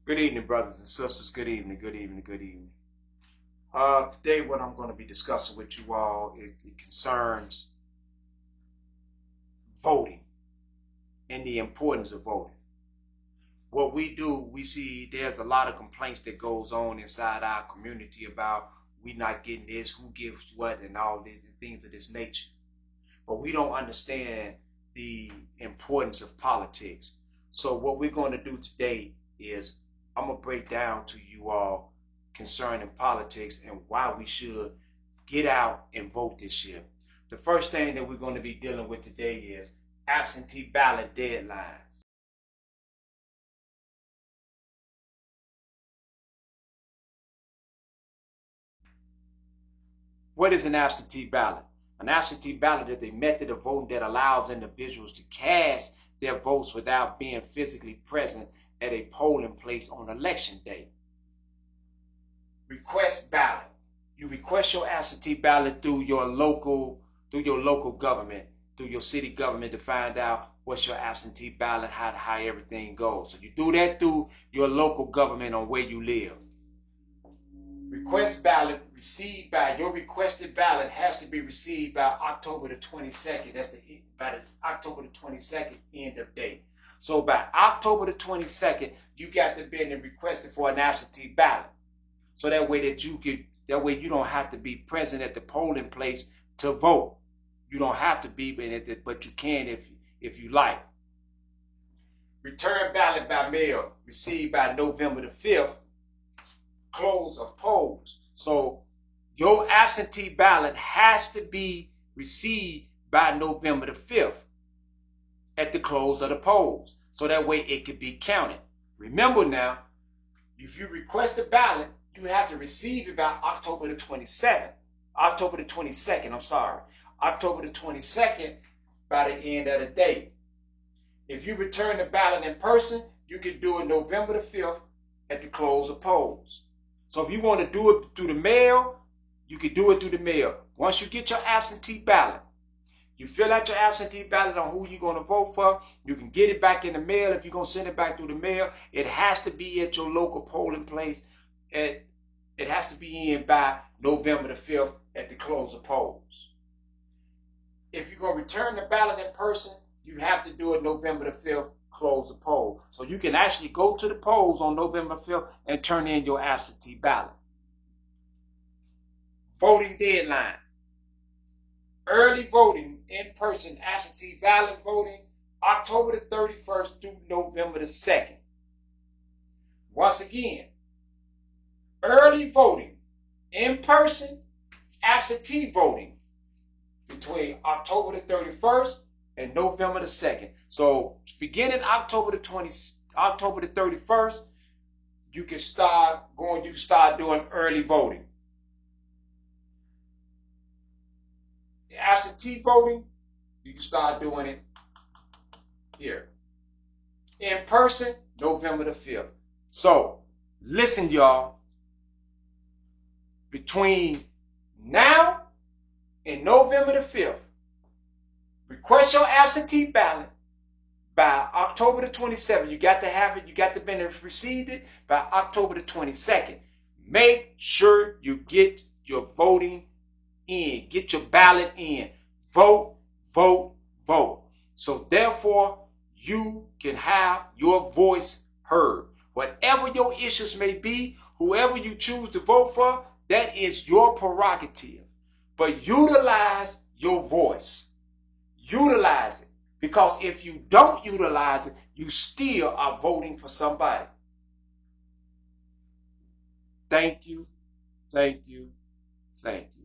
Good evening, brothers and sisters. Good evening, good evening, good evening. Today what I'm going to be discussing with you all it concerns voting and the importance of voting. What we do, we see there's a lot of complaints that goes on inside our community about we not getting this, who gives what, and all these things of this nature. But we don't understand the importance of politics. So what we're going to do today is I'm going to break down to you all concerning politics and why we should get out and vote this year. The first thing that we're going to be dealing with today is absentee ballot deadlines. What is an absentee ballot? An absentee ballot is a method of voting that allows individuals to cast their votes without being physically present at a polling place on election day. Request ballot. You request your absentee ballot through your local government, through your city government, to find out what's your absentee ballot, how everything goes. So you do that through your local government on where you live. Request ballot received by your requested ballot has to be received by October the 22nd. That's by the October the 22nd end of day. So by October the 22nd, you got to be and requested for an absentee ballot. So that way you don't have to be present at the polling place to vote. You don't have to be, but you can if you like. Return ballot by mail received by November the 5th. Close of polls. So your absentee ballot has to be received by November the 5th at the close of the polls. So that way it can be counted. Remember now, if you request a ballot, you have to receive it by October the 22nd, October the 22nd by the end of the day. If you return the ballot in person, you can do it November the 5th at the close of polls. So if you want to do it through the mail, you can do it through the mail. Once you get your absentee ballot, you fill out your absentee ballot on who you're going to vote for. You can get it back in the mail if you're going to send it back through the mail. It has to be at your local polling place. It has to be in by November the 5th at the close of polls. If you're going to return the ballot in person, you have to do it November the 5th, close the poll. So you can actually go to the polls on November 5th and turn in your absentee ballot. Voting deadline. Early voting, in-person absentee ballot voting, October the 31st through November the 2nd. Once again, early voting, in-person absentee voting between October the 31st and November the 2nd. So beginning October the 31st, you can start doing early voting. Absentee voting, you can start doing it here. In person, November the 5th. So listen, y'all, between now and November the 5th, request your absentee ballot by October the 27th. You got to have it. You got to be received it by October the 22nd. Make sure you get your voting in. Get your ballot in. Vote, vote, vote. So therefore, you can have your voice heard. Whatever your issues may be, whoever you choose to vote for, that is your prerogative. But utilize your voice. Utilize it. Because if you don't utilize it, you still are voting for somebody. Thank you, thank you, thank you.